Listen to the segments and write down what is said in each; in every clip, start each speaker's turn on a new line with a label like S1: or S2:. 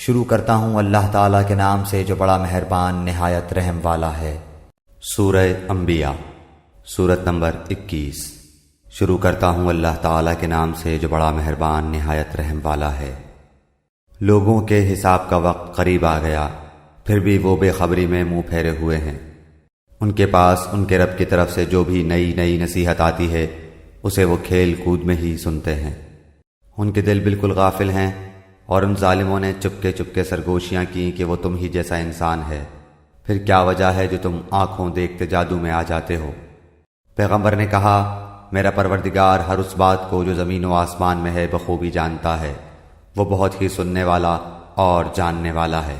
S1: شروع کرتا ہوں اللہ تعالیٰ کے نام سے جو بڑا مہربان نہایت رحم والا ہے۔
S2: سورہ انبیاء سورت نمبر 21۔ شروع کرتا ہوں اللہ تعالیٰ کے نام سے جو بڑا مہربان نہایت رحم والا ہے۔ لوگوں کے حساب کا وقت قریب آ گیا، پھر بھی وہ بے خبری میں منہ پھیرے ہوئے ہیں۔ ان کے پاس ان کے رب کی طرف سے جو بھی نئی نئی نصیحت آتی ہے اسے وہ کھیل کود میں ہی سنتے ہیں۔ ان کے دل بالکل غافل ہیں، اور ان ظالموں نے چپکے سرگوشیاں کی کہ وہ تم ہی جیسا انسان ہے، پھر کیا وجہ ہے جو تم آنکھوں دیکھتے جادو میں آ جاتے ہو؟ پیغمبر نے کہا، میرا پروردگار ہر اس بات کو جو زمین و آسمان میں ہے بخوبی جانتا ہے، وہ بہت ہی سننے والا اور جاننے والا ہے۔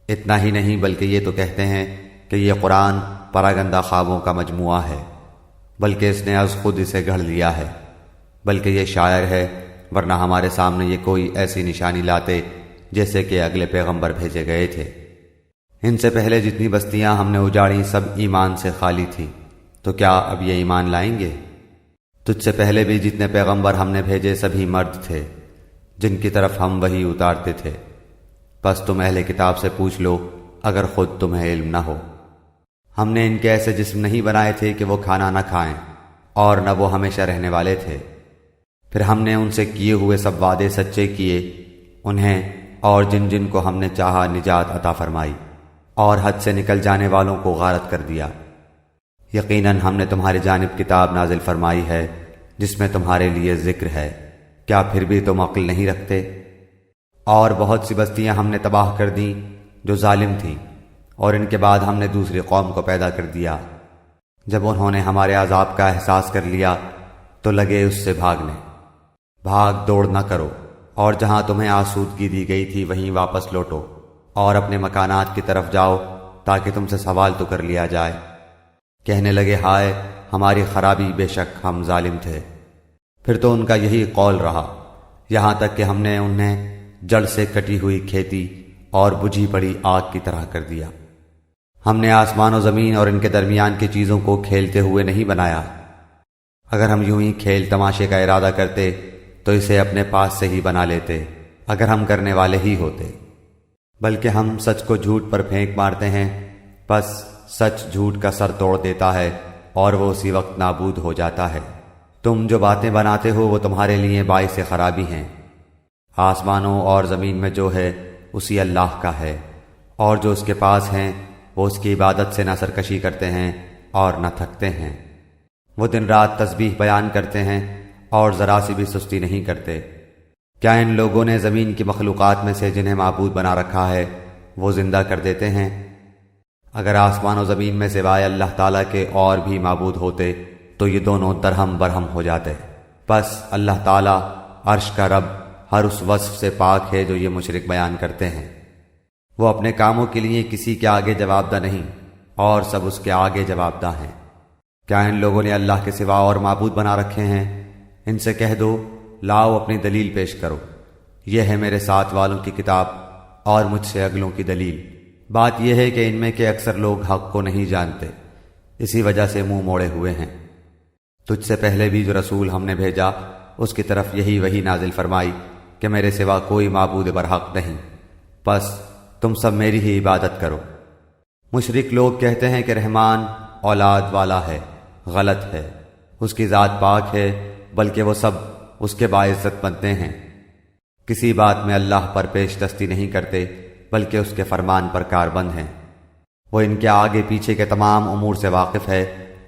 S2: اتنا ہی نہیں بلکہ یہ تو کہتے ہیں کہ یہ قرآن پراگندہ خوابوں کا مجموعہ ہے، بلکہ اس نے از خود اسے گھڑ لیا ہے، بلکہ یہ شاعر ہے، ورنہ ہمارے سامنے یہ کوئی ایسی نشانی لاتے جیسے کہ اگلے پیغمبر بھیجے گئے تھے۔ ان سے پہلے جتنی بستیاں ہم نے اجاڑی سب ایمان سے خالی تھی، تو کیا اب یہ ایمان لائیں گے؟ تجھ سے پہلے بھی جتنے پیغمبر ہم نے بھیجے سبھی مرد تھے جن کی طرف ہم وحی اتارتے تھے، پس تم اہل کتاب سے پوچھ لو اگر خود تمہیں علم نہ ہو۔ ہم نے ان کے ایسے جسم نہیں بنائے تھے کہ وہ کھانا نہ کھائیں، اور نہ وہ ہمیشہ رہنے والے تھے۔ پھر ہم نے ان سے کیے ہوئے سب وعدے سچے کیے، انہیں اور جن جن کو ہم نے چاہا نجات عطا فرمائی، اور حد سے نکل جانے والوں کو غارت کر دیا۔ یقیناً ہم نے تمہاری جانب کتاب نازل فرمائی ہے جس میں تمہارے لیے ذکر ہے، کیا پھر بھی تم عقل نہیں رکھتے؟ اور بہت سی بستیاں ہم نے تباہ کر دیں جو ظالم تھیں، اور ان کے بعد ہم نے دوسری قوم کو پیدا کر دیا۔ جب انہوں نے ہمارے عذاب کا احساس کر لیا تو لگے اس سے بھاگنے۔ بھاگ دوڑ نہ کرو، اور جہاں تمہیں آسودگی دی گئی تھی وہیں واپس لوٹو، اور اپنے مکانات کی طرف جاؤ تاکہ تم سے سوال تو کر لیا جائے۔ کہنے لگے، ہائے ہماری خرابی، بے شک ہم ظالم تھے۔ پھر تو ان کا یہی قول رہا، یہاں تک کہ ہم نے انہیں جڑ سے کٹی ہوئی کھیتی اور بجھی پڑی آگ کی طرح کر دیا۔ ہم نے آسمان و زمین اور ان کے درمیان کی چیزوں کو کھیلتے ہوئے نہیں بنایا۔ اگر ہم یوں ہی کھیل تماشے کا ارادہ کرتے تو اسے اپنے پاس سے ہی بنا لیتے، اگر ہم کرنے والے ہی ہوتے۔ بلکہ ہم سچ کو جھوٹ پر پھینک مارتے ہیں، پس سچ جھوٹ کا سر توڑ دیتا ہے اور وہ اسی وقت نابود ہو جاتا ہے۔ تم جو باتیں بناتے ہو وہ تمہارے لیے باعث خرابی ہیں۔ آسمانوں اور زمین میں جو ہے اسی اللہ کا ہے، اور جو اس کے پاس ہیں وہ اس کی عبادت سے نہ سرکشی کرتے ہیں اور نہ تھکتے ہیں۔ وہ دن رات تسبیح بیان کرتے ہیں اور ذرا سی بھی سستی نہیں کرتے۔ کیا ان لوگوں نے زمین کی مخلوقات میں سے جنہیں معبود بنا رکھا ہے وہ زندہ کر دیتے ہیں؟ اگر آسمان و زمین میں سوائے اللہ تعالیٰ کے اور بھی معبود ہوتے تو یہ دونوں درہم برہم ہو جاتے۔ بس اللہ تعالیٰ عرش کا رب ہر اس وصف سے پاک ہے جو یہ مشرک بیان کرتے ہیں۔ وہ اپنے کاموں کے لیے کسی کے آگے جواب دہ نہیں، اور سب اس کے آگے جواب دہ ہیں۔ کیا ان لوگوں نے اللہ کے سوا اور معبود بنا رکھے ہیں؟ ان سے کہہ دو، لاؤ اپنی دلیل پیش کرو، یہ ہے میرے ساتھ والوں کی کتاب اور مجھ سے اگلوں کی دلیل۔ بات یہ ہے کہ ان میں کے اکثر لوگ حق کو نہیں جانتے، اسی وجہ سے منہ موڑے ہوئے ہیں۔ تجھ سے پہلے بھی جو رسول ہم نے بھیجا اس کی طرف یہی وحی نازل فرمائی کہ میرے سوا کوئی معبود برحق نہیں، پس تم سب میری ہی عبادت کرو۔ مشرک لوگ کہتے ہیں کہ رحمان اولاد والا ہے، غلط ہے، اس کی ذات پاک ہے، بلکہ وہ سب اس کے باعزت بنتے ہیں۔ کسی بات میں اللہ پر پیش دستی نہیں کرتے بلکہ اس کے فرمان پر کاربند ہیں۔ وہ ان کے آگے پیچھے کے تمام امور سے واقف ہے،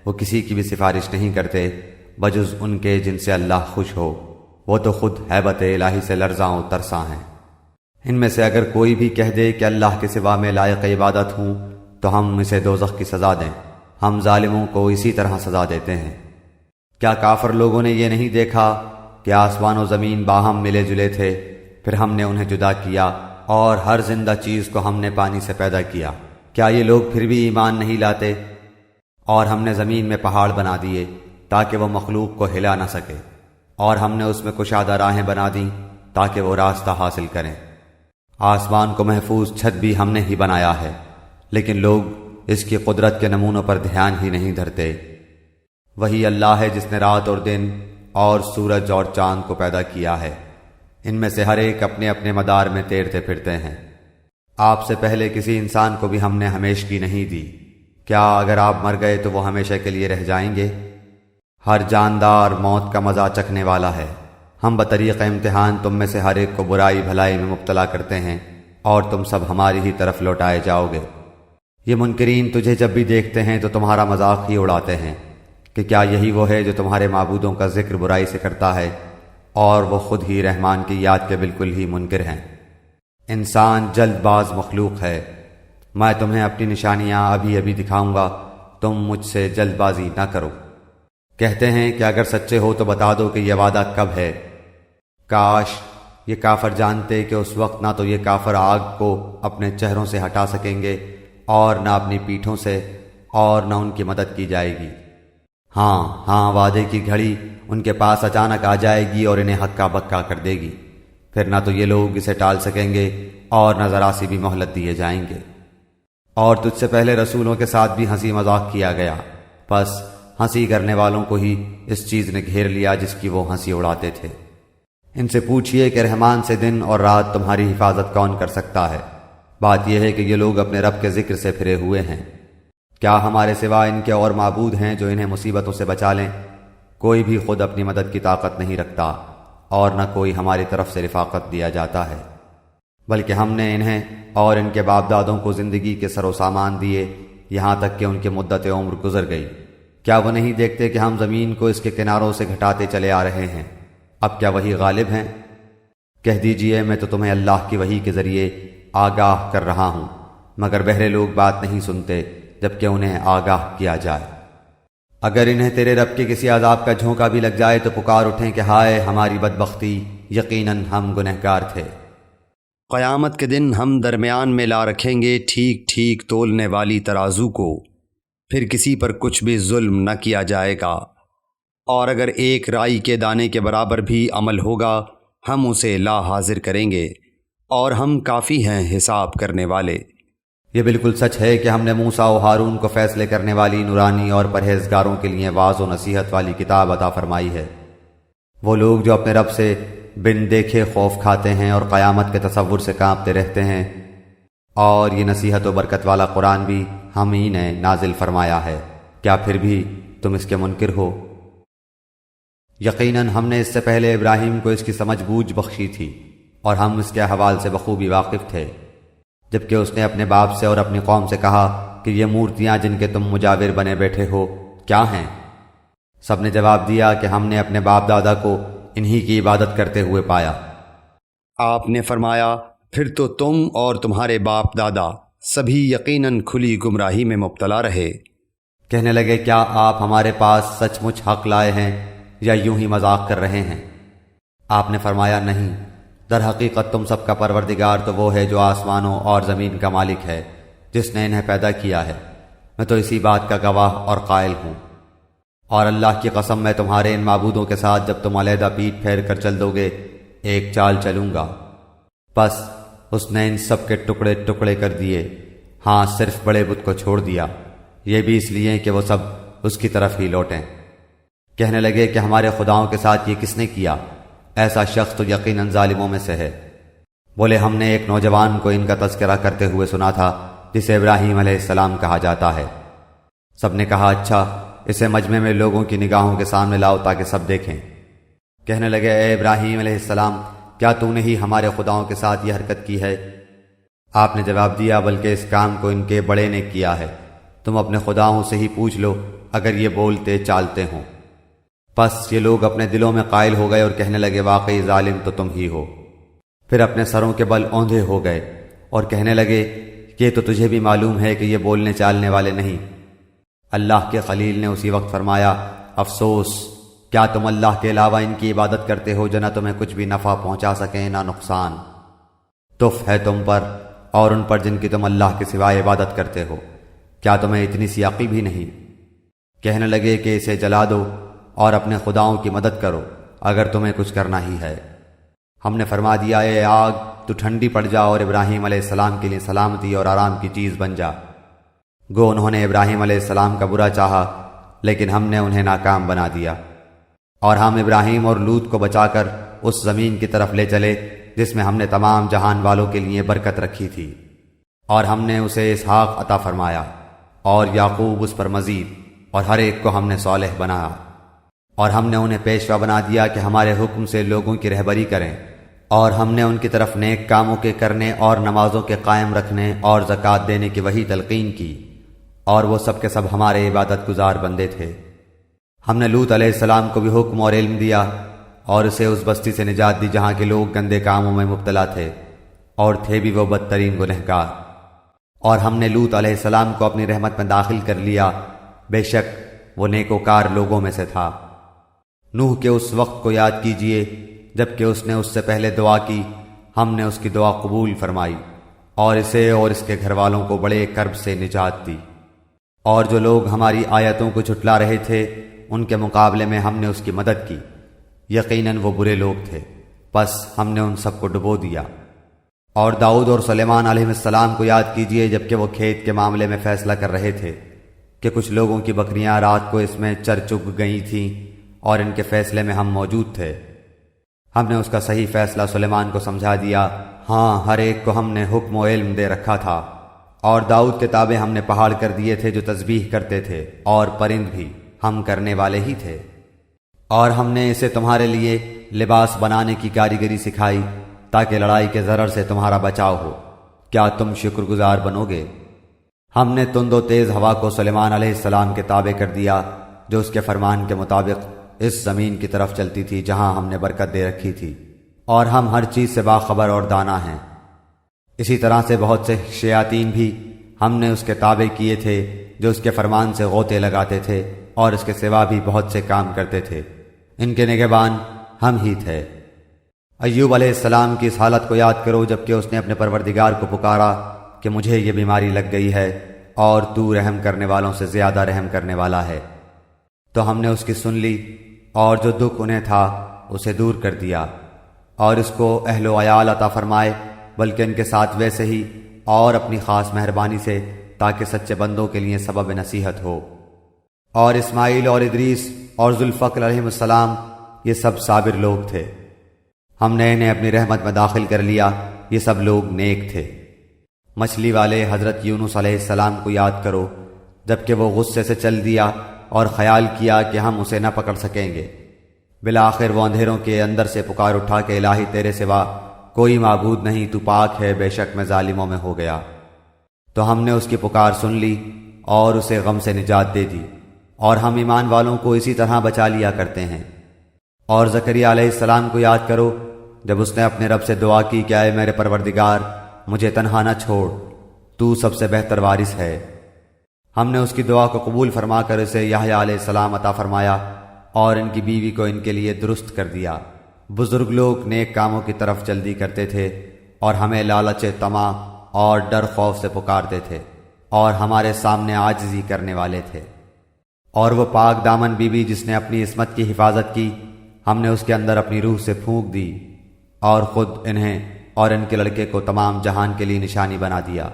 S2: وہ کسی کی بھی سفارش نہیں کرتے بجز ان کے جن سے اللہ خوش ہو، وہ تو خود ہیبت الہی سے لرزاں و ترساں ہیں۔ ان میں سے اگر کوئی بھی کہہ دے کہ اللہ کے سوا میں لائق عبادت ہوں تو ہم اسے دوزخ کی سزا دیں، ہم ظالموں کو اسی طرح سزا دیتے ہیں۔ کیا کافر لوگوں نے یہ نہیں دیکھا کہ آسمان و زمین باہم ملے جلے تھے، پھر ہم نے انہیں جدا کیا، اور ہر زندہ چیز کو ہم نے پانی سے پیدا کیا؟ کیا یہ لوگ پھر بھی ایمان نہیں لاتے؟ اور ہم نے زمین میں پہاڑ بنا دیے تاکہ وہ مخلوق کو ہلا نہ سکے، اور ہم نے اس میں کشادہ راہیں بنا دیں تاکہ وہ راستہ حاصل کریں۔ آسمان کو محفوظ چھت بھی ہم نے ہی بنایا ہے، لیکن لوگ اس کی قدرت کے نمونوں پر دھیان ہی نہیں دھرتے۔ وہی اللہ ہے جس نے رات اور دن اور سورج اور چاند کو پیدا کیا ہے، ان میں سے ہر ایک اپنے اپنے مدار میں تیرتے پھرتے ہیں۔ آپ سے پہلے کسی انسان کو بھی ہم نے ہمیشگی نہیں دی، کیا اگر آپ مر گئے تو وہ ہمیشہ کے لیے رہ جائیں گے؟ ہر جاندار موت کا مزہ چکھنے والا ہے۔ ہم بطریق امتحان تم میں سے ہر ایک کو برائی بھلائی میں مبتلا کرتے ہیں، اور تم سب ہماری ہی طرف لوٹائے جاؤ گے۔ یہ منکرین تجھے جب بھی دیکھتے ہیں تو تمہارا مذاق ہی اڑاتے ہیں کہ کیا یہی وہ ہے جو تمہارے معبودوں کا ذکر برائی سے کرتا ہے، اور وہ خود ہی رحمان کی یاد کے بالکل ہی منکر ہیں۔ انسان جلد باز مخلوق ہے، میں تمہیں اپنی نشانیاں ابھی ابھی دکھاؤں گا، تم مجھ سے جلد بازی نہ کرو۔ کہتے ہیں کہ اگر سچے ہو تو بتا دو کہ یہ وعدہ کب ہے۔ کاش یہ کافر جانتے کہ اس وقت نہ تو یہ کافر آگ کو اپنے چہروں سے ہٹا سکیں گے اور نہ اپنی پیٹھوں سے، اور نہ ان کی مدد کی جائے گی۔ ہاں وعدے کی گھڑی ان کے پاس اچانک آ جائے گی اور انہیں ہکا بکا کر دے گی، پھر نہ تو یہ لوگ اسے ٹال سکیں گے اور نہ ذرا سی بھی مہلت دیے جائیں گے۔ اور تجھ سے پہلے رسولوں کے ساتھ بھی ہنسی مذاق کیا گیا، پس ہنسی کرنے والوں کو ہی اس چیز نے گھیر لیا جس کی وہ ہنسی اڑاتے تھے۔ ان سے پوچھئے کہ رحمان سے دن اور رات تمہاری حفاظت کون کر سکتا ہے؟ بات یہ ہے کہ یہ لوگ اپنے رب کے ذکر سے پھرے ہوئے ہیں۔ کیا ہمارے سوا ان کے اور معبود ہیں جو انہیں مصیبتوں سے بچا لیں؟ کوئی بھی خود اپنی مدد کی طاقت نہیں رکھتا، اور نہ کوئی ہماری طرف سے رفاقت دیا جاتا ہے، بلکہ ہم نے انہیں اور ان کے باپ دادوں کو زندگی کے سر و سامان دیے یہاں تک کہ ان کی مدت عمر گزر گئی۔ کیا وہ نہیں دیکھتے کہ ہم زمین کو اس کے کناروں سے گھٹاتے چلے آ رہے ہیں؟ اب کیا وہی غالب ہیں؟ کہہ دیجئے میں تو تمہیں اللہ کی وحی کے ذریعے آگاہ کر رہا ہوں، مگر بہرے لوگ بات نہیں سنتے جبکہ انہیں آگاہ کیا جائے۔ اگر انہیں تیرے رب کے کسی عذاب کا جھونکا بھی لگ جائے تو پکار اٹھیں کہ ہائے ہماری بدبختی، یقیناً ہم گنہگار تھے۔
S3: قیامت کے دن ہم درمیان میں لا رکھیں گے ٹھیک ٹھیک تولنے والی ترازو کو، پھر کسی پر کچھ بھی ظلم نہ کیا جائے گا، اور اگر ایک رائی کے دانے کے برابر بھی عمل ہوگا ہم اسے لا حاضر کریں گے، اور ہم کافی ہیں حساب کرنے والے۔
S2: یہ بالکل سچ ہے کہ ہم نے موسیٰ و ہارون کو فیصلے کرنے والی نورانی اور پرہیزگاروں کے لیے واعظ و نصیحت والی کتاب عطا فرمائی ہے۔ وہ لوگ جو اپنے رب سے بن دیکھے خوف کھاتے ہیں اور قیامت کے تصور سے کانپتے رہتے ہیں، اور یہ نصیحت و برکت والا قرآن بھی ہم ہی نے نازل فرمایا ہے، کیا پھر بھی تم اس کے منکر ہو؟ یقیناً ہم نے اس سے پہلے ابراہیم کو اس کی سمجھ بوجھ بخشی تھی، اور ہم اس کے احوال سے بخوبی واقف تھے، جبکہ اس نے اپنے باپ سے اور اپنی قوم سے کہا کہ یہ مورتیاں جن کے تم مجاور بنے بیٹھے ہو کیا ہیں؟ سب نے جواب دیا کہ ہم نے اپنے باپ دادا کو انہی کی عبادت کرتے ہوئے پایا۔
S3: آپ نے فرمایا پھر تو تم اور تمہارے باپ دادا سبھی یقیناً کھلی گمراہی میں مبتلا رہے۔
S2: کہنے لگے کیا آپ ہمارے پاس سچ مچ حق لائے ہیں یا یوں ہی مذاق کر رہے ہیں؟ آپ نے فرمایا نہیں، در حقیقت تم سب کا پروردگار تو وہ ہے جو آسمانوں اور زمین کا مالک ہے، جس نے انہیں پیدا کیا ہے، میں تو اسی بات کا گواہ اور قائل ہوں۔ اور اللہ کی قسم میں تمہارے ان معبودوں کے ساتھ جب تم علیحدہ پیٹ پھیر کر چل دو گے ایک چال چلوں گا۔ بس اس نے ان سب کے ٹکڑے ٹکڑے کر دیے، ہاں صرف بڑے بت کو چھوڑ دیا، یہ بھی اس لیے کہ وہ سب اس کی طرف ہی لوٹیں۔ کہنے لگے کہ ہمارے خداؤں کے ساتھ یہ کس نے کیا؟ ایسا شخص تو یقیناً ظالموں میں سے ہے۔ بولے ہم نے ایک نوجوان کو ان کا تذکرہ کرتے ہوئے سنا تھا جسے ابراہیم علیہ السلام کہا جاتا ہے۔ سب نے کہا اچھا اسے مجمع میں لوگوں کی نگاہوں کے سامنے لاؤ تاکہ سب دیکھیں۔ کہنے لگے اے ابراہیم علیہ السلام کیا تو نے ہی ہمارے خداؤں کے ساتھ یہ حرکت کی ہے؟ آپ نے جواب دیا بلکہ اس کام کو ان کے بڑے نے کیا ہے، تم اپنے خداؤں سے ہی پوچھ لو اگر یہ بولتے چالتے ہوں۔ پس یہ لوگ اپنے دلوں میں قائل ہو گئے اور کہنے لگے واقعی ظالم تو تم ہی ہو۔ پھر اپنے سروں کے بل اوندھے ہو گئے اور کہنے لگے یہ تو تجھے بھی معلوم ہے کہ یہ بولنے چالنے والے نہیں۔ اللہ کے خلیل نے اسی وقت فرمایا افسوس، کیا تم اللہ کے علاوہ ان کی عبادت کرتے ہو جو نہ تمہیں کچھ بھی نفع پہنچا سکیں نہ نقصان؟ تف ہے تم پر اور ان پر جن کی تم اللہ کے سوائے عبادت کرتے ہو، کیا تمہیں اتنی سی عقل بھی نہیں؟ کہنے لگے کہ اسے جلا دو اور اپنے خداؤں کی مدد کرو اگر تمہیں کچھ کرنا ہی ہے۔ ہم نے فرما دیا اے آگ تو ٹھنڈی پڑ جا اور ابراہیم علیہ السلام کے لیے سلامتی اور آرام کی چیز بن جا۔ گو انہوں نے ابراہیم علیہ السلام کا برا چاہا لیکن ہم نے انہیں ناکام بنا دیا، اور ہم ابراہیم اور لوط کو بچا کر اس زمین کی طرف لے چلے جس میں ہم نے تمام جہان والوں کے لیے برکت رکھی تھی، اور ہم نے اسے اسحاق عطا فرمایا اور یعقوب اس پر مزید، اور ہر ایک کو ہم نے صالح بنایا، اور ہم نے انہیں پیشوا بنا دیا کہ ہمارے حکم سے لوگوں کی رہبری کریں، اور ہم نے ان کی طرف نیک کاموں کے کرنے اور نمازوں کے قائم رکھنے اور زکوٰۃ دینے کی وہی تلقین کی، اور وہ سب کے سب ہمارے عبادت گزار بندے تھے۔ ہم نے لوط علیہ السلام کو بھی حکم اور علم دیا اور اسے اس بستی سے نجات دی جہاں کے لوگ گندے کاموں میں مبتلا تھے اور تھے بھی وہ بدترین گنہگار، اور ہم نے لوط علیہ السلام کو اپنی رحمت میں داخل کر لیا، بے شک وہ نیکوکار لوگوں میں سے تھا۔ نوح کے اس وقت کو یاد کیجئے جبکہ اس نے اس سے پہلے دعا کی، ہم نے اس کی دعا قبول فرمائی اور اسے اور اس کے گھر والوں کو بڑے کرب سے نجات دی، اور جو لوگ ہماری آیتوں کو جھٹلا رہے تھے ان کے مقابلے میں ہم نے اس کی مدد کی، یقیناً وہ برے لوگ تھے، پس ہم نے ان سب کو ڈبو دیا۔ اور داؤد اور سلیمان علیہ السلام کو یاد کیجئے جبکہ وہ کھیت کے معاملے میں فیصلہ کر رہے تھے کہ کچھ لوگوں کی بکریاں رات کو اس میں چر چگ گئی تھیں اور ان کے فیصلے میں ہم موجود تھے۔ ہم نے اس کا صحیح فیصلہ سلیمان کو سمجھا دیا، ہاں ہر ایک کو ہم نے حکم و علم دے رکھا تھا، اور داؤد کے تابع ہم نے پہاڑ کر دیے تھے جو تسبیح کرتے تھے، اور پرند بھی ہم کرنے والے ہی تھے، اور ہم نے اسے تمہارے لیے لباس بنانے کی کاریگری سکھائی تاکہ لڑائی کے ضرر سے تمہارا بچاؤ ہو، کیا تم شکر گزار بنو گے؟ ہم نے تند و تیز ہوا کو سلیمان علیہ السلام کے تابع کر دیا جو اس کے فرمان کے مطابق اس زمین کی طرف چلتی تھی جہاں ہم نے برکت دے رکھی تھی، اور ہم ہر چیز سے باخبر اور دانا ہیں۔ اسی طرح سے بہت سے شیاطین بھی ہم نے اس کے تابع کیے تھے جو اس کے فرمان سے غوطے لگاتے تھے اور اس کے سوا بھی بہت سے کام کرتے تھے، ان کے نگہبان ہم ہی تھے۔ ایوب علیہ السلام کی اس حالت کو یاد کرو جبکہ اس نے اپنے پروردگار کو پکارا کہ مجھے یہ بیماری لگ گئی ہے اور تو رحم کرنے والوں سے زیادہ رحم کرنے والا ہے، تو ہم نے اس کی سن لی اور جو دکھ انہیں تھا اسے دور کر دیا، اور اس کو اہل و عیال عطا فرمائے بلکہ ان کے ساتھ ویسے ہی اور اپنی خاص مہربانی سے تاکہ سچے بندوں کے لیے سبب نصیحت ہو۔ اور اسماعیل اور ادریس اور ذوالفقر علیہ السلام یہ سب صابر لوگ تھے، ہم نے انہیں اپنی رحمت میں داخل کر لیا، یہ سب لوگ نیک تھے۔ مچھلی والے حضرت یونس علیہ السلام کو یاد کرو جبکہ وہ غصے سے چل دیا اور خیال کیا کہ ہم اسے نہ پکڑ سکیں گے، بالآخر وہ اندھیروں کے اندر سے پکار اٹھا کہ الہی تیرے سوا کوئی معبود نہیں، تو پاک ہے، بے شک میں ظالموں میں ہو گیا۔ تو ہم نے اس کی پکار سن لی اور اسے غم سے نجات دے دی، اور ہم ایمان والوں کو اسی طرح بچا لیا کرتے ہیں۔ اور زکریا علیہ السلام کو یاد کرو جب اس نے اپنے رب سے دعا کی کہ اے میرے پروردگار مجھے تنہا نہ چھوڑ، تو سب سے بہتر وارث ہے۔ ہم نے اس کی دعا کو قبول فرما کر اسے یحییٰ علیہ السلام عطا فرمایا اور ان کی بیوی کو ان کے لیے درست کر دیا۔ بزرگ لوگ نیک کاموں کی طرف جلدی کرتے تھے اور ہمیں لالچ طمع اور ڈر خوف سے پکارتے تھے، اور ہمارے سامنے عاجزی کرنے والے تھے۔ اور وہ پاک دامن بیوی جس نے اپنی عصمت کی حفاظت کی، ہم نے اس کے اندر اپنی روح سے پھونک دی اور خود انہیں اور ان کے لڑکے کو تمام جہان کے لیے نشانی بنا دیا۔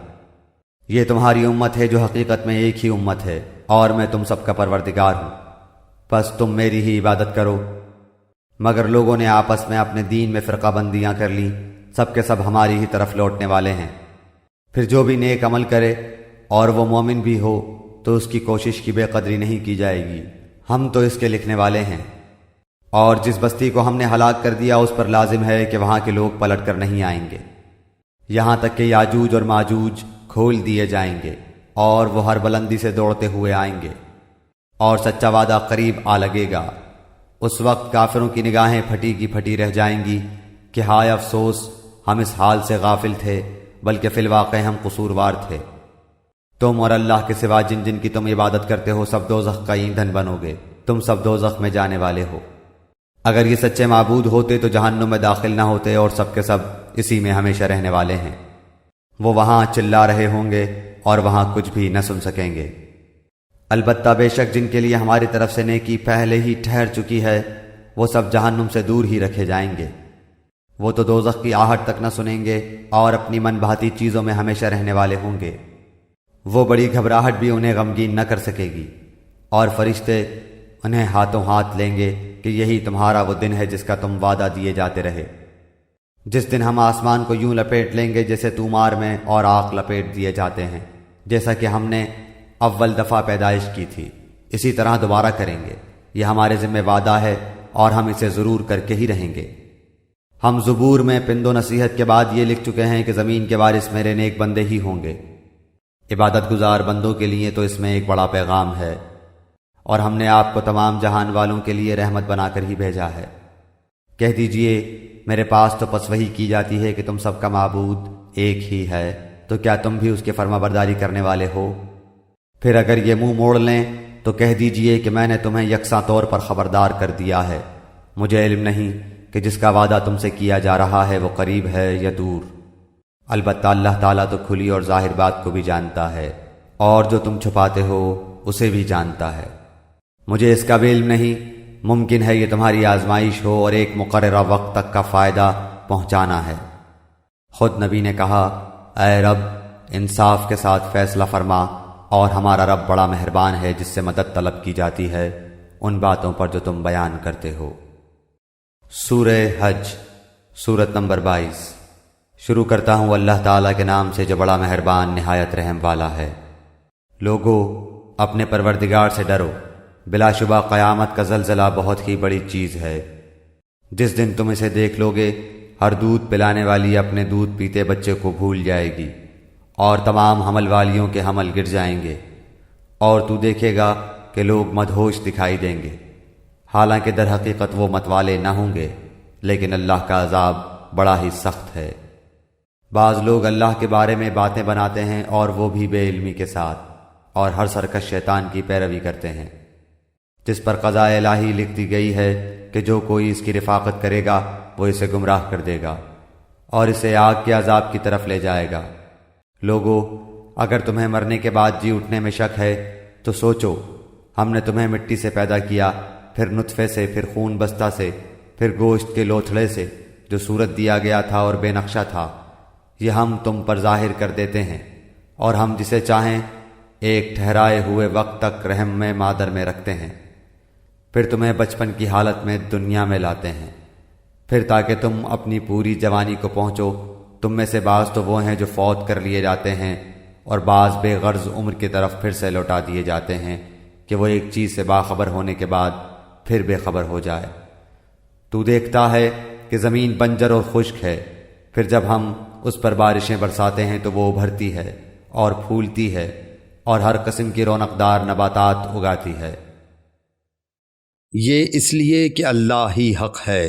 S2: یہ تمہاری امت ہے جو حقیقت میں ایک ہی امت ہے، اور میں تم سب کا پروردگار ہوں، پس تم میری ہی عبادت کرو۔ مگر لوگوں نے آپس میں اپنے دین میں فرقہ بندیاں کر لی، سب کے سب ہماری ہی طرف لوٹنے والے ہیں۔ پھر جو بھی نیک عمل کرے اور وہ مومن بھی ہو تو اس کی کوشش کی بے قدری نہیں کی جائے گی، ہم تو اس کے لکھنے والے ہیں۔ اور جس بستی کو ہم نے ہلاک کر دیا اس پر لازم ہے کہ وہاں کے لوگ پلٹ کر نہیں آئیں گے، یہاں تک کہ یاجوج اور ماجوج کھول دیے جائیں گے اور وہ ہر بلندی سے دوڑتے ہوئے آئیں گے، اور سچا وعدہ قریب آ لگے گا۔ اس وقت کافروں کی نگاہیں پھٹی کی پھٹی رہ جائیں گی کہ ہائے افسوس ہم اس حال سے غافل تھے، بلکہ فی الواقع ہم قصوروار تھے۔ تم اور اللہ کے سوا جن جن کی تم عبادت کرتے ہو سب دوزخ کا ایندھن بنو گے، تم سب دوزخ میں جانے والے ہو۔ اگر یہ سچے معبود ہوتے تو جہنم میں داخل نہ ہوتے، اور سب کے سب اسی میں ہمیشہ رہنے والے ہیں۔ وہ وہاں چلا رہے ہوں گے اور وہاں کچھ بھی نہ سن سکیں گے۔ البتہ بے شک جن کے لیے ہماری طرف سے نیکی پہلے ہی ٹھہر چکی ہے وہ سب جہنم سے دور ہی رکھے جائیں گے، وہ تو دوزخ کی آہٹ تک نہ سنیں گے اور اپنی من بھاتی چیزوں میں ہمیشہ رہنے والے ہوں گے۔ وہ بڑی گھبراہٹ بھی انہیں غمگین نہ کر سکے گی، اور فرشتے انہیں ہاتھوں ہاتھ لیں گے کہ یہی تمہارا وہ دن ہے جس کا تم وعدہ دیے جاتے رہے، جس دن ہم آسمان کو یوں لپیٹ لیں گے جیسے تومار میں اور آگ لپیٹ دیے جاتے ہیں، جیسا کہ ہم نے اول دفعہ پیدائش کی تھی، اسی طرح دوبارہ کریں گے۔ یہ ہمارے ذمہ وعدہ ہے اور ہم اسے ضرور کر کے ہی رہیں گے۔ ہم زبور میں پند و نصیحت کے بعد یہ لکھ چکے ہیں کہ زمین کے وارث میرے نیک بندے ہی ہوں گے۔ عبادت گزار بندوں کے لیے تو اس میں ایک بڑا پیغام ہے، اور ہم نے آپ کو تمام جہان والوں کے لیے رحمت بنا کر ہی بھیجا ہے۔ کہہ دیجئے میرے پاس تو پس وحی کی جاتی ہے کہ تم سب کا معبود ایک ہی ہے، تو کیا تم بھی اس کے فرما برداری کرنے والے ہو؟ پھر اگر یہ منہ موڑ لیں تو کہہ دیجئے کہ میں نے تمہیں یکساں طور پر خبردار کر دیا ہے، مجھے علم نہیں کہ جس کا وعدہ تم سے کیا جا رہا ہے وہ قریب ہے یا دور۔ البتہ اللہ تعالیٰ تو کھلی اور ظاہر بات کو بھی جانتا ہے، اور جو تم چھپاتے ہو اسے بھی جانتا ہے۔ مجھے اس کا بھی علم نہیں، ممکن ہے یہ تمہاری آزمائش ہو اور ایک مقررہ وقت تک کا فائدہ پہنچانا ہے۔ خود نبی نے کہا، اے رب انصاف کے ساتھ فیصلہ فرما، اور ہمارا رب بڑا مہربان ہے جس سے مدد طلب کی جاتی ہے ان باتوں پر جو تم بیان کرتے ہو۔ سورہ حج، سورت نمبر 22۔ شروع کرتا ہوں اللہ تعالیٰ کے نام سے جو بڑا مہربان نہایت رحم والا ہے۔ لوگو اپنے پروردگار سے ڈرو، بلا شبہ قیامت کا زلزلہ بہت ہی بڑی چیز ہے۔ جس دن تم اسے دیکھ لوگے، ہر دودھ پلانے والی اپنے دودھ پیتے بچے کو بھول جائے گی، اور تمام حمل والیوں کے حمل گر جائیں گے، اور تو دیکھے گا کہ لوگ مدہوش دکھائی دیں گے، حالانکہ در حقیقت وہ متوالے نہ ہوں گے، لیکن اللہ کا عذاب بڑا ہی سخت ہے۔ بعض لوگ اللہ کے بارے میں باتیں بناتے ہیں اور وہ بھی بے علمی کے ساتھ، اور ہر سرکش شیطان کی پیروی کرتے ہیں، جس پر قضاء الہی لکھ دی گئی ہے کہ جو کوئی اس کی رفاقت کرے گا وہ اسے گمراہ کر دے گا اور اسے آگ کے عذاب کی طرف لے جائے گا۔ لوگو اگر تمہیں مرنے کے بعد جی اٹھنے میں شک ہے تو سوچو، ہم نے تمہیں مٹی سے پیدا کیا، پھر نطفے سے، پھر خون بستہ سے، پھر گوشت کے لوتھڑے سے جو صورت دیا گیا تھا اور بے نقشہ تھا، یہ ہم تم پر ظاہر کر دیتے ہیں، اور ہم جسے چاہیں ایک ٹھہرائے ہوئے وقت تک رحم میں مادر میں رکھتے ہیں، پھر تمہیں بچپن کی حالت میں دنیا میں لاتے ہیں، پھر تاکہ تم اپنی پوری جوانی کو پہنچو۔ تم میں سے بعض تو وہ ہیں جو فوت کر لیے جاتے ہیں، اور بعض بے غرض عمر کی طرف پھر سے لوٹا دیے جاتے ہیں کہ وہ ایک چیز سے باخبر ہونے کے بعد پھر بے خبر ہو جائے۔ تو دیکھتا ہے کہ زمین بنجر اور خشک ہے، پھر جب ہم اس پر بارشیں برساتے ہیں تو وہ ابھرتی ہے اور پھولتی ہے اور ہر قسم کی رونقدار نباتات اگاتی ہے۔
S3: یہ اس لیے کہ اللہ ہی حق ہے،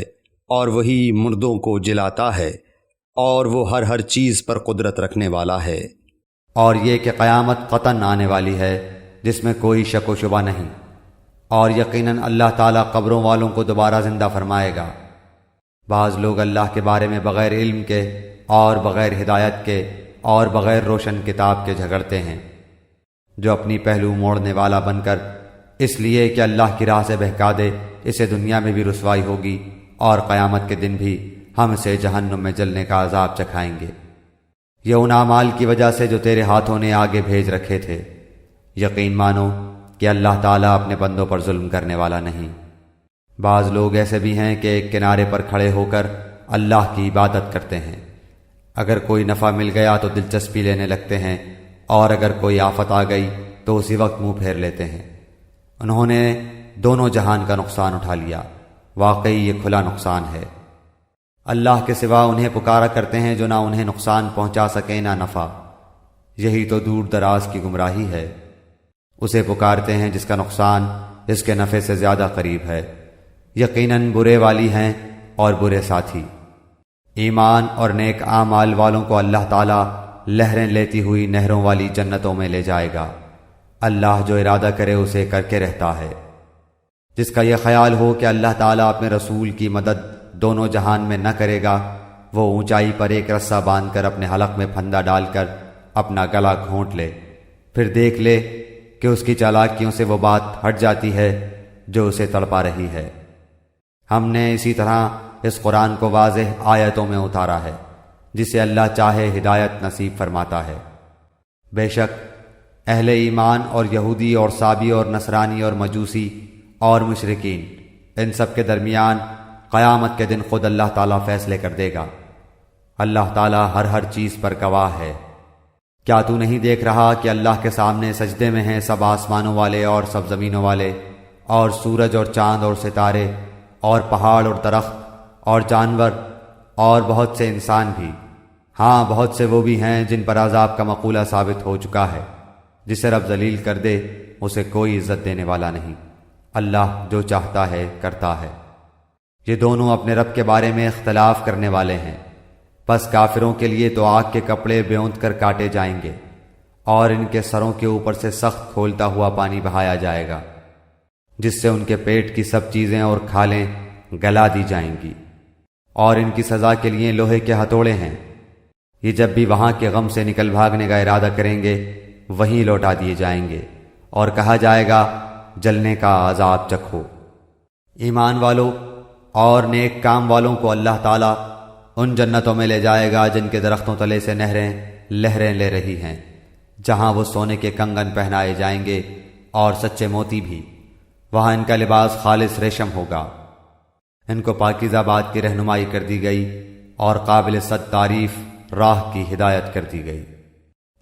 S3: اور وہی مردوں کو جلاتا ہے، اور وہ ہر چیز پر قدرت رکھنے والا ہے۔
S2: اور یہ کہ قیامت قطعاً آنے والی ہے جس میں کوئی شک و شبہ نہیں، اور یقیناً اللہ تعالیٰ قبروں والوں کو دوبارہ زندہ فرمائے گا۔ بعض لوگ اللہ کے بارے میں بغیر علم کے اور بغیر ہدایت کے اور بغیر روشن کتاب کے جھگڑتے ہیں، جو اپنی پہلو موڑنے والا بن کر اس لیے کہ اللہ کی راہ سے بہکا دے، اسے دنیا میں بھی رسوائی ہوگی اور قیامت کے دن بھی ہم اسے جہنم میں جلنے کا عذاب چکھائیں گے۔ یہ ان اعمال کی وجہ سے جو تیرے ہاتھوں نے آگے بھیج رکھے تھے۔ یقین مانو کہ اللہ تعالیٰ اپنے بندوں پر ظلم کرنے والا نہیں۔ بعض لوگ ایسے بھی ہیں کہ ایک کنارے پر کھڑے ہو کر اللہ کی عبادت کرتے ہیں، اگر کوئی نفع مل گیا تو دلچسپی لینے لگتے ہیں، اور اگر کوئی آفت آ گئی تو اسی وقت منہ پھیر لیتے ہیں۔ انہوں نے دونوں جہان کا نقصان اٹھا لیا، واقعی یہ کھلا نقصان ہے۔ اللہ کے سوا انہیں پکارا کرتے ہیں جو نہ انہیں نقصان پہنچا سکیں نہ نفع، یہی تو دور دراز کی گمراہی ہے۔ اسے پکارتے ہیں جس کا نقصان اس کے نفع سے زیادہ قریب ہے۔ یقیناً برے والی ہیں اور برے ساتھی۔ ایمان اور نیک اعمال والوں کو اللہ تعالیٰ لہریں لیتی ہوئی نہروں والی جنتوں میں لے جائے گا۔ اللہ جو ارادہ کرے اسے کر کے رہتا ہے۔ جس کا یہ خیال ہو کہ اللہ تعالیٰ اپنے رسول کی مدد دونوں جہان میں نہ کرے گا، وہ اونچائی پر ایک رسہ باندھ کر اپنے حلق میں پھندا ڈال کر اپنا گلا گھونٹ لے، پھر دیکھ لے کہ اس کی چالاکیوں سے وہ بات ہٹ جاتی ہے جو اسے تڑپا رہی ہے۔ ہم نے اسی طرح اس قرآن کو واضح آیتوں میں اتارا ہے، جسے اللہ چاہے ہدایت نصیب فرماتا ہے۔ بے شک اہل ایمان اور یہودی اور صابی اور نصرانی اور مجوسی اور مشرکین ان سب کے درمیان قیامت کے دن خود اللہ تعالیٰ فیصلے کر دے گا۔ اللہ تعالیٰ ہر چیز پر گواہ ہے۔ کیا تو نہیں دیکھ رہا کہ اللہ کے سامنے سجدے میں ہیں سب آسمانوں والے اور سب زمینوں والے، اور سورج اور چاند اور ستارے، اور پہاڑ اور درخت اور جانور، اور بہت سے انسان بھی؟ ہاں، بہت سے وہ بھی ہیں جن پر عذاب کا مقولہ ثابت ہو چکا ہے۔ جسے رب ذلیل کر دے اسے کوئی عزت دینے والا نہیں۔ اللہ جو چاہتا ہے کرتا ہے۔ یہ دونوں اپنے رب کے بارے میں اختلاف کرنے والے ہیں، بس کافروں کے لیے تو آگ کے کپڑے بیونت کر کاٹے جائیں گے، اور ان کے سروں کے اوپر سے سخت کھولتا ہوا پانی بہایا جائے گا، جس سے ان کے پیٹ کی سب چیزیں اور کھالیں گلا دی جائیں گی، اور ان کی سزا کے لیے لوہے کے ہتھوڑے ہیں۔ یہ جب بھی وہاں کے غم سے نکل بھاگنے کا ارادہ کریں گے وہیں لوٹا دیے جائیں گے، اور کہا جائے گا جلنے کا عذاب چکھو۔ ایمان والوں اور نیک کام والوں کو اللہ تعالیٰ ان جنتوں میں لے جائے گا جن کے درختوں تلے سے نہریں لہریں لے رہی ہیں، جہاں وہ سونے کے کنگن پہنائے جائیں گے اور سچے موتی بھی۔ وہاں ان کا لباس خالص ریشم ہوگا۔ ان کو پاکیزہ بات کی رہنمائی کر دی گئی اور قابل صد تعریف راہ کی ہدایت کر دی گئی۔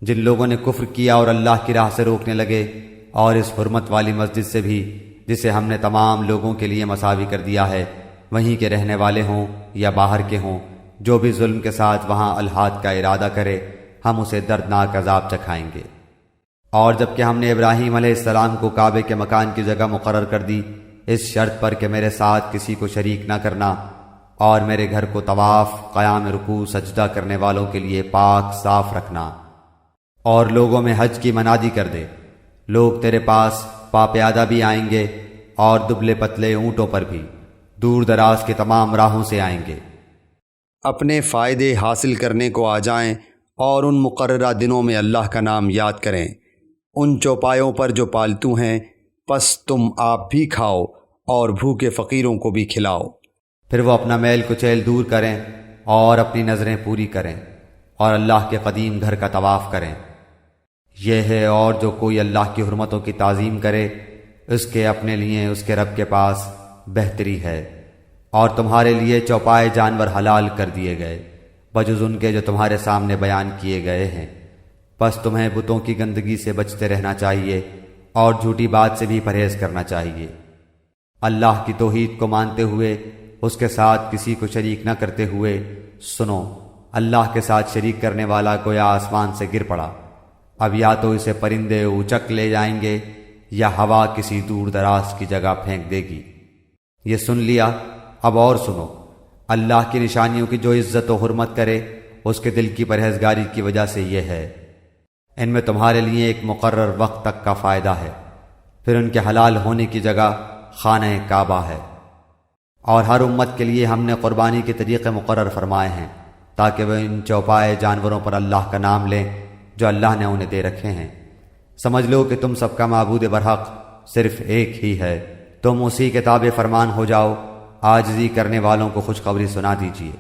S2: جن لوگوں نے کفر کیا اور اللہ کی راہ سے روکنے لگے، اور اس حرمت والی مسجد سے بھی جسے ہم نے تمام لوگوں کے لیے مساوی کر دیا ہے، وہیں کے رہنے والے ہوں یا باہر کے ہوں، جو بھی ظلم کے ساتھ وہاں الحاد کا ارادہ کرے ہم اسے دردناک عذاب چکھائیں گے۔ اور جب کہ ہم نے ابراہیم علیہ السلام کو کعبے کے مکان کی جگہ مقرر کر دی اس شرط پر کہ میرے ساتھ کسی کو شریک نہ کرنا، اور میرے گھر کو طواف، قیام رکوع، سجدہ کرنے والوں کے لیے پاک صاف رکھنا، اور لوگوں میں حج کی منادی کر دے۔ لوگ تیرے پاس پاپیادہ بھی آئیں گے اور دبلے پتلے اونٹوں پر بھی، دور دراز کے تمام راہوں سے آئیں گے۔
S3: اپنے فائدے حاصل کرنے کو آ جائیں اور ان مقررہ دنوں میں اللہ کا نام یاد کریں، ان چوپایوں پر جو پالتو ہیں، پس تم آپ بھی کھاؤ اور بھوکے فقیروں کو بھی کھلاؤ۔
S2: پھر وہ اپنا میل کچیل دور کریں اور اپنی نظریں پوری کریں اور اللہ کے قدیم گھر کا طواف کریں۔ یہ ہے، اور جو کوئی اللہ کی حرمتوں کی تعظیم کرے اس کے اپنے لیے اس کے رب کے پاس بہتری ہے۔ اور تمہارے لیے چوپائے جانور حلال کر دیے گئے بجز ان کے جو تمہارے سامنے بیان کیے گئے ہیں، پس تمہیں بتوں کی گندگی سے بچتے رہنا چاہیے اور جھوٹی بات سے بھی پرہیز کرنا چاہیے۔ اللہ کی توحید کو مانتے ہوئے اس کے ساتھ کسی کو شریک نہ کرتے ہوئے سنو، اللہ کے ساتھ شریک کرنے والا گویا آسمان سے گر پڑا، اب یا تو اسے پرندے اچک لے جائیں گے یا ہوا کسی دور دراز کی جگہ پھینک دے گی۔ یہ سن لیا، اب اور سنو، اللہ کی نشانیوں کی جو عزت و حرمت کرے اس کے دل کی پرہیزگاری کی وجہ سے یہ ہے۔ ان میں تمہارے لیے ایک مقرر وقت تک کا فائدہ ہے، پھر ان کے حلال ہونے کی جگہ خانہ کعبہ ہے۔ اور ہر امت کے لیے ہم نے قربانی کے طریقے مقرر فرمائے ہیں تاکہ وہ ان چوپائے جانوروں پر اللہ کا نام لیں جو اللہ نے انہیں دے رکھے ہیں۔ سمجھ لو کہ تم سب کا معبود برحق صرف ایک ہی ہے، تم اسی کے تابع فرمان ہو جاؤ، عاجزی کرنے والوں کو خوشخبری سنا دیجیے۔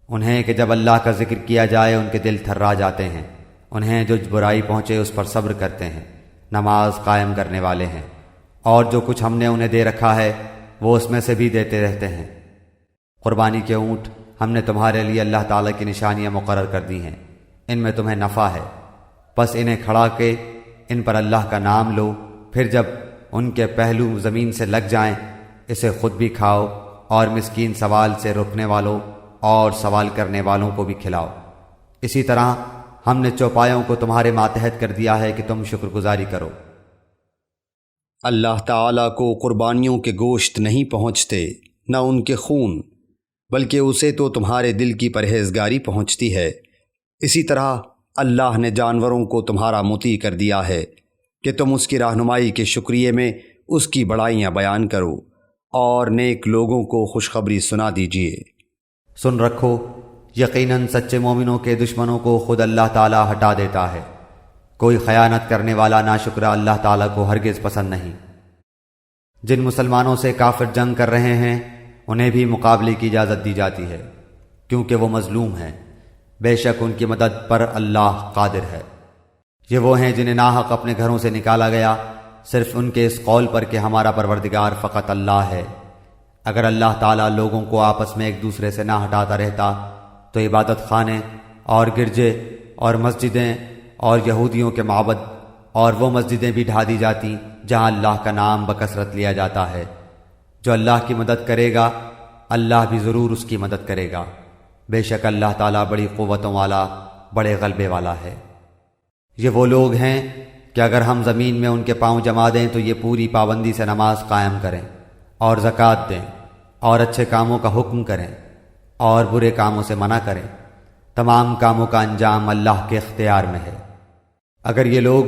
S2: انہیں کہ جب اللہ کا ذکر کیا جائے ان کے دل تھرا جاتے ہیں، انہیں جو برائی پہنچے اس پر صبر کرتے ہیں، نماز قائم کرنے والے ہیں، اور جو کچھ ہم نے انہیں دے رکھا ہے وہ اس میں سے بھی دیتے رہتے ہیں۔ قربانی کے اونٹ ہم نے تمہارے لیے اللہ تعالیٰ کی نشانیاں مقرر کر دی ہیں، ان میں تمہیں نفع ہے، پس انہیں کھڑا کے ان پر اللہ کا نام لو، پھر جب ان کے پہلو زمین سے لگ جائیں اسے خود بھی کھاؤ اور مسکین سوال سے رکنے والوں اور سوال کرنے والوں کو بھی کھلاؤ۔ اسی طرح ہم نے چوپایوں کو تمہارے ماتحت کر دیا ہے کہ تم شکر گزاری کرو۔
S3: اللہ تعالیٰ کو قربانیوں کے گوشت نہیں پہنچتے نہ ان کے خون، بلکہ اسے تو تمہارے دل کی پرہیزگاری پہنچتی ہے۔ اسی طرح اللہ نے جانوروں کو تمہارا مطیع کر دیا ہے کہ تم اس کی رہنمائی کے شکریے میں اس کی بڑائیاں بیان کرو اور نیک لوگوں کو خوشخبری سنا دیجیے۔
S2: سن رکھو، یقیناً سچے مومنوں کے دشمنوں کو خود اللہ تعالیٰ ہٹا دیتا ہے۔ کوئی خیانت کرنے والا ناشکرہ اللہ تعالیٰ کو ہرگز پسند نہیں۔ جن مسلمانوں سے کافر جنگ کر رہے ہیں انہیں بھی مقابلے کی اجازت دی جاتی ہے، کیونکہ وہ مظلوم ہیں، بے شک ان کی مدد پر اللہ قادر ہے۔ یہ وہ ہیں جنہیں ناحق اپنے گھروں سے نکالا گیا صرف ان کے اس قول پر کہ ہمارا پروردگار فقط اللہ ہے، اگر اللہ تعالیٰ لوگوں کو آپس میں ایک دوسرے سے نہ ہٹاتا رہتا تو عبادت خانے اور گرجے اور مسجدیں اور یہودیوں کے معبد اور وہ مسجدیں بھی ڈھا دی جاتی جہاں اللہ کا نام بکثرت لیا جاتا ہے۔ جو اللہ کی مدد کرے گا اللہ بھی ضرور اس کی مدد کرے گا، بے شک اللہ تعالیٰ بڑی قوتوں والا بڑے غلبے والا ہے۔ یہ وہ لوگ ہیں کہ اگر ہم زمین میں ان کے پاؤں جما دیں تو یہ پوری پابندی سے نماز قائم کریں اور زکوٰۃ دیں اور اچھے کاموں کا حکم کریں اور برے کاموں سے منع کریں۔ تمام کاموں کا انجام اللہ کے اختیار میں ہے۔ اگر یہ لوگ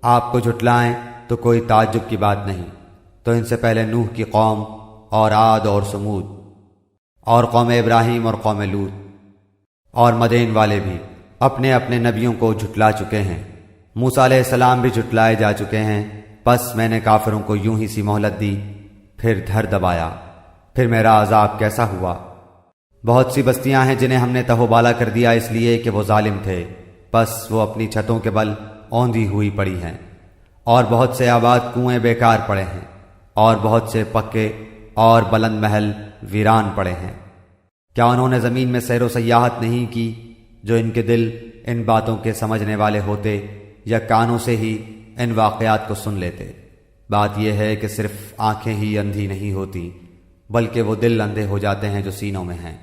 S2: آپ کو جھٹلائیں تو کوئی تعجب کی بات نہیں، تو ان سے پہلے نوح کی قوم اور عاد اور سمود اور قوم ابراہیم اور قوم لوط اور مدین والے بھی اپنے اپنے نبیوں کو جھٹلا چکے ہیں۔ موسیٰ علیہ السلام بھی جھٹلائے جا چکے ہیں، پس میں نے کافروں کو یوں ہی سی مہلت دی، پھر دھر دبایا، پھر میرا عذاب کیسا ہوا۔ بہت سی بستیاں ہیں جنہیں ہم نے تہو بالا کر دیا اس لیے کہ وہ ظالم تھے، پس وہ اپنی چھتوں کے بل اوندھی ہوئی پڑی ہیں، اور بہت سے آباد کنویں بیکار پڑے ہیں، اور بہت سے پکے اور بلند محل ویران پڑے ہیں۔ کیا انہوں نے زمین میں سیر و سیاحت نہیں کی؟ جو ان کے دل ان باتوں کے سمجھنے والے ہوتے یا کانوں سے ہی ان واقعات کو سن لیتے۔ بات یہ ہے کہ صرف آنکھیں ہی اندھی نہیں ہوتی بلکہ وہ دل اندھے ہو جاتے ہیں جو سینوں میں ہیں،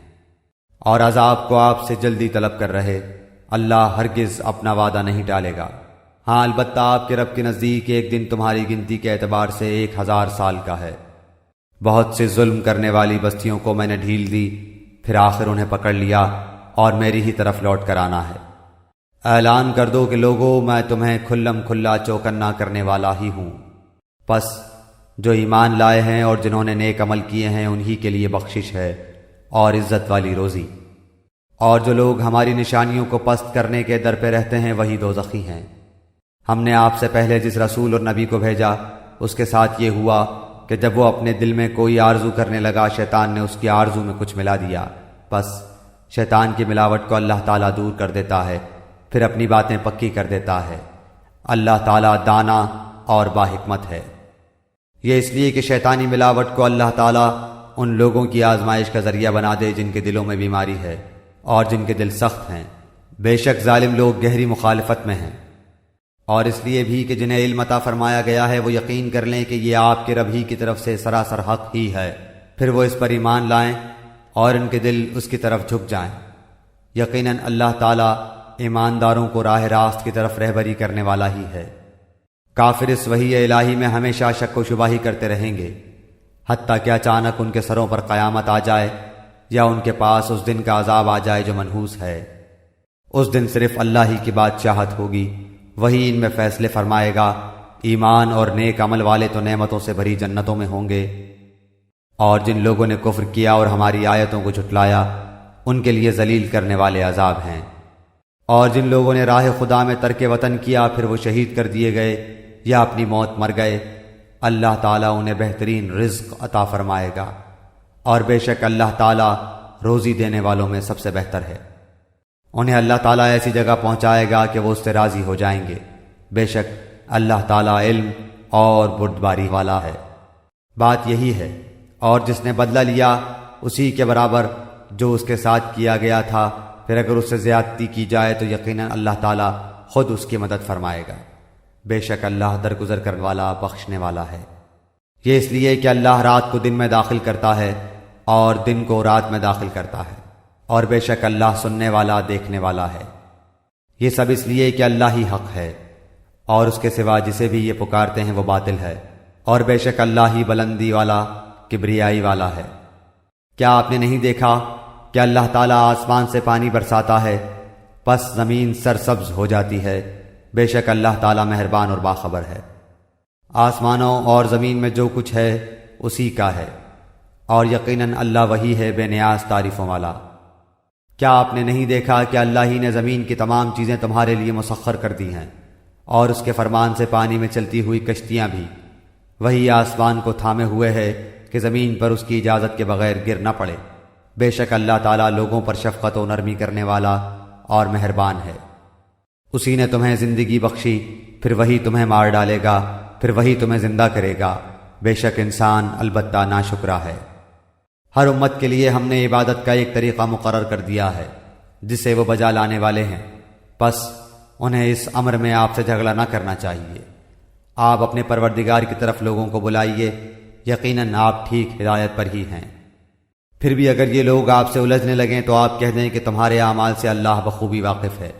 S2: اور عذاب کو آپ سے جلدی طلب کر رہے۔ اللہ ہرگز اپنا وعدہ نہیں ٹالے گا۔ ہاں البتہ آپ کے رب کے نزدیک ایک دن تمہاری گنتی کے اعتبار سے 1000 سال کا ہے۔ بہت سے ظلم کرنے والی بستیوں کو میں نے ڈھیل دی، پھر آخر انہیں پکڑ لیا اور میری ہی طرف لوٹ کر آنا ہے۔ اعلان کر دو کہ لوگو میں تمہیں کھلم کھلا چوکنا کرنے والا ہی ہوں۔ پس جو ایمان لائے ہیں اور جنہوں نے نیک عمل کیے ہیں انہی کے لیے بخشش ہے اور عزت والی روزی، اور جو لوگ ہماری نشانیوں کو پست کرنے کے در پہ رہتے ہیں وہی دوزخی ہیں۔ ہم نے آپ سے پہلے جس رسول اور نبی کو بھیجا اس کے ساتھ یہ ہوا کہ جب وہ اپنے دل میں کوئی آرزو کرنے لگا شیطان نے اس کی آرزو میں کچھ ملا دیا، پس شیطان کی ملاوٹ کو اللہ تعالیٰ دور کر دیتا ہے، پھر اپنی باتیں پکی کر دیتا ہے۔ اللہ تعالیٰ دانا اور باحکمت ہے۔ یہ اس لیے کہ شیطانی ملاوٹ کو اللہ تعالیٰ ان لوگوں کی آزمائش کا ذریعہ بنا دے جن کے دلوں میں بیماری ہے اور جن کے دل سخت ہیں۔ بے شک ظالم لوگ گہری مخالفت میں ہیں۔ اور اس لیے بھی کہ جنہیں علم عطا فرمایا گیا ہے وہ یقین کر لیں کہ یہ آپ کے رب ہی کی طرف سے سراسر حق ہی ہے، پھر وہ اس پر ایمان لائیں اور ان کے دل اس کی طرف جھک جائیں۔ یقیناً اللہ تعالیٰ ایمانداروں کو راہ راست کی طرف رہبری کرنے والا ہی ہے۔ کافر اس وحی الہی میں ہمیشہ شک و شبہ ہی کرتے رہیں گے، حتیٰ کہ اچانک ان کے سروں پر قیامت آ جائے یا ان کے پاس اس دن کا عذاب آ جائے جو منحوس ہے۔ اس دن صرف اللہ ہی کی بادشاہت ہوگی، وہی ان میں فیصلے فرمائے گا۔ ایمان اور نیک عمل والے تو نعمتوں سے بھری جنتوں میں ہوں گے، اور جن لوگوں نے کفر کیا اور ہماری آیتوں کو جھٹلایا ان کے لیے ذلیل کرنے والے عذاب ہیں۔ اور جن لوگوں نے راہ خدا میں ترک وطن کیا پھر وہ شہید کر دیے گئے یا اپنی موت مر گئے، اللہ تعالیٰ انہیں بہترین رزق عطا فرمائے گا، اور بے شک اللہ تعالیٰ روزی دینے والوں میں سب سے بہتر ہے۔ انہیں اللہ تعالیٰ ایسی جگہ پہنچائے گا کہ وہ اس سے راضی ہو جائیں گے، بے شک اللہ تعالیٰ علم اور بردباری والا ہے۔ بات یہی ہے، اور جس نے بدلہ لیا اسی کے برابر جو اس کے ساتھ کیا گیا تھا، پھر اگر اس سے زیادتی کی جائے تو یقیناً اللہ تعالیٰ خود اس کی مدد فرمائے گا، بے شک اللہ درگزر کرنے والا بخشنے والا ہے۔ یہ اس لیے کہ اللہ رات کو دن میں داخل کرتا ہے اور دن کو رات میں داخل کرتا ہے، اور بے شک اللہ سننے والا دیکھنے والا ہے۔ یہ سب اس لیے کہ اللہ ہی حق ہے، اور اس کے سوا جسے بھی یہ پکارتے ہیں وہ باطل ہے، اور بے شک اللہ ہی بلندی والا کبریائی والا ہے۔ کیا آپ نے نہیں دیکھا کہ اللہ تعالیٰ آسمان سے پانی برساتا ہے پس زمین سرسبز ہو جاتی ہے؟ بے شک اللہ تعالیٰ مہربان اور باخبر ہے۔ آسمانوں اور زمین میں جو کچھ ہے اسی کا ہے، اور یقیناً اللہ وہی ہے بے نیاز تعریفوں والا۔ کیا آپ نے نہیں دیکھا کہ اللہ ہی نے زمین کی تمام چیزیں تمہارے لیے مسخر کر دی ہیں، اور اس کے فرمان سے پانی میں چلتی ہوئی کشتیاں بھی؟ وہی آسمان کو تھامے ہوئے ہے کہ زمین پر اس کی اجازت کے بغیر گر نہ پڑے۔ بے شک اللہ تعالیٰ لوگوں پر شفقت و نرمی کرنے والا اور مہربان ہے۔ اسی نے تمہیں زندگی بخشی، پھر وہی تمہیں مار ڈالے گا، پھر وہی تمہیں زندہ کرے گا، بے شک انسان البتہ ناشکرا ہے۔
S1: ہر امت کے لیے ہم نے عبادت کا ایک طریقہ مقرر کر دیا ہے جسے وہ بجا لانے والے ہیں، پس انہیں اس امر میں آپ سے جھگڑا نہ کرنا چاہیے۔ آپ اپنے پروردگار کی طرف لوگوں کو بلائیے، یقیناً آپ ٹھیک ہدایت پر ہی ہیں۔ پھر بھی اگر یہ لوگ آپ سے الجھنے لگیں تو آپ کہہ دیں کہ تمہارے اعمال سے اللہ بخوبی واقف ہے۔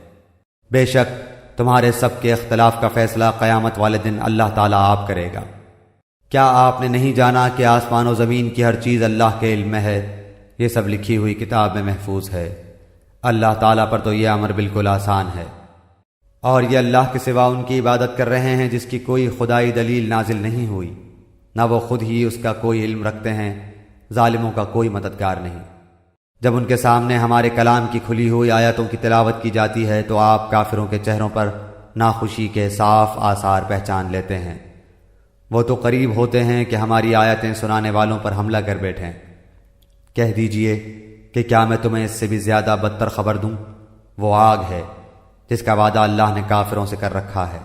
S1: بے شک تمہارے سب کے اختلاف کا فیصلہ قیامت والے دن اللہ تعالیٰ آپ کرے گا۔ کیا آپ نے نہیں جانا کہ آسمان و زمین کی ہر چیز اللہ کے علم میں ہے؟ یہ سب لکھی ہوئی کتاب میں محفوظ ہے۔ اللہ تعالیٰ پر تو یہ امر بالکل آسان ہے۔ اور یہ اللہ کے سوا ان کی عبادت کر رہے ہیں جس کی کوئی خدائی دلیل نازل نہیں ہوئی، نہ وہ خود ہی اس کا کوئی علم رکھتے ہیں، ظالموں کا کوئی مددگار نہیں۔ جب ان کے سامنے ہمارے کلام کی کھلی ہوئی آیتوں کی تلاوت کی جاتی ہے تو آپ کافروں کے چہروں پر ناخوشی کے صاف آثار پہچان لیتے ہیں۔ وہ تو قریب ہوتے ہیں کہ ہماری آیتیں سنانے والوں پر حملہ کر بیٹھیں۔ کہہ دیجئے کہ کیا میں تمہیں اس سے بھی زیادہ بدتر خبر دوں؟ وہ آگ ہے جس کا وعدہ اللہ نے کافروں سے کر رکھا ہے،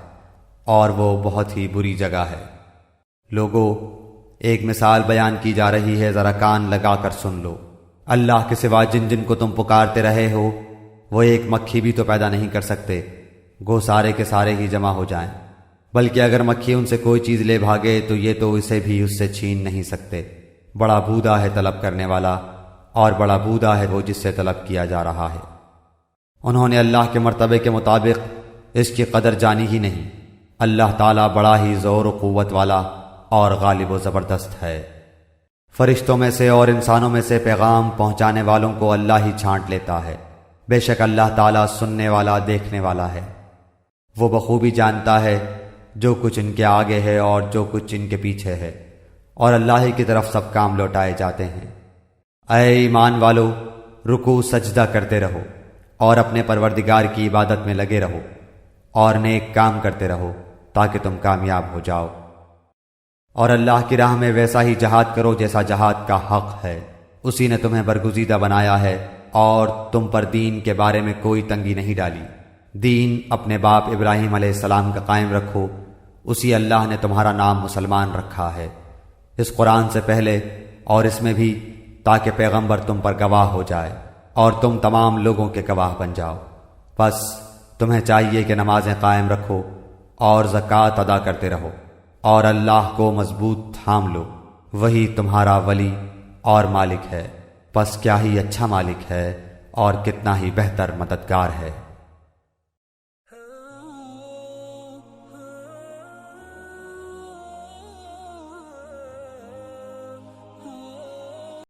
S1: اور وہ بہت ہی بری جگہ ہے۔ لوگو، ایک مثال بیان کی جا رہی ہے، ذرا کان لگا کر سن لو۔ اللہ کے سوا جن جن کو تم پکارتے رہے ہو وہ ایک مکھی بھی تو پیدا نہیں کر سکتے، گو سارے کے سارے ہی جمع ہو جائیں، بلکہ اگر مکھی ان سے کوئی چیز لے بھاگے تو یہ تو اسے بھی اس سے چھین نہیں سکتے۔ بڑا بودا ہے طلب کرنے والا، اور بڑا بودا ہے وہ جس سے طلب کیا جا رہا ہے۔ انہوں نے اللہ کے مرتبے کے مطابق اس کی قدر جانی ہی نہیں۔ اللہ تعالیٰ بڑا ہی زور و قوت والا اور غالب و زبردست ہے۔ فرشتوں میں سے اور انسانوں میں سے پیغام پہنچانے والوں کو اللہ ہی چھانٹ لیتا ہے۔ بے شک اللہ تعالیٰ سننے والا دیکھنے والا ہے۔ وہ بخوبی جانتا ہے جو کچھ ان کے آگے ہے اور جو کچھ ان کے پیچھے ہے، اور اللہ ہی کی طرف سب کام لوٹائے جاتے ہیں۔ اے ایمان والو، رکوع سجدہ کرتے رہو اور اپنے پروردگار کی عبادت میں لگے رہو، اور نیک کام کرتے رہو تاکہ تم کامیاب ہو جاؤ۔ اور اللہ کی راہ میں ویسا ہی جہاد کرو جیسا جہاد کا حق ہے۔ اسی نے تمہیں برگزیدہ بنایا ہے اور تم پر دین کے بارے میں کوئی تنگی نہیں ڈالی۔ دین اپنے باپ ابراہیم علیہ السلام کا قائم رکھو، اسی اللہ نے تمہارا نام مسلمان رکھا ہے، اس قرآن سے پہلے اور اس میں بھی، تاکہ پیغمبر تم پر گواہ ہو جائے اور تم تمام لوگوں کے گواہ بن جاؤ۔ بس تمہیں چاہیے کہ نمازیں قائم رکھو اور زکوٰۃ ادا کرتے رہو، اور اللہ کو مضبوط تھام لو، وہی تمہارا ولی اور مالک ہے۔ پس کیا ہی اچھا مالک ہے اور کتنا ہی بہتر مددگار ہے۔